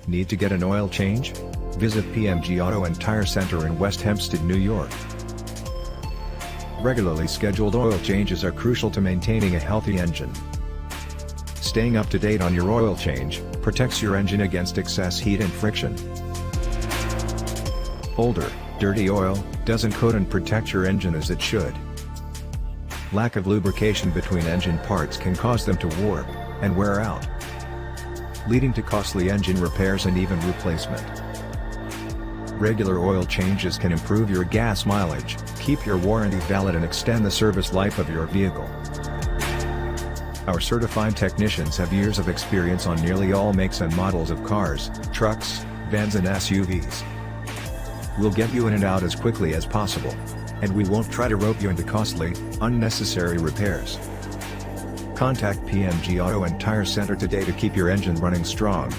Need to get an oil change? Visit PMG Auto and Tire Center in West Hempstead, New York. Regularly scheduled oil changes are crucial to maintaining a healthy engine. Staying up to date on your oil change protects your engine against excess heat and friction. Older, dirty oil doesn't coat and protect your engine as it should. Lack of lubrication between engine parts can cause them to warp and wear out, leading to costly engine repairs and even replacement. Regular oil changes can improve your gas mileage, keep your warranty valid and extend the service life of your vehicle. Our certified technicians have years of experience on nearly all makes and models of cars, trucks, vans and SUVs. We'll get you in and out as quickly as possible, and we won't try to rope you into costly, unnecessary repairs. Contact PMG Auto and Tire Center today to keep your engine running strong.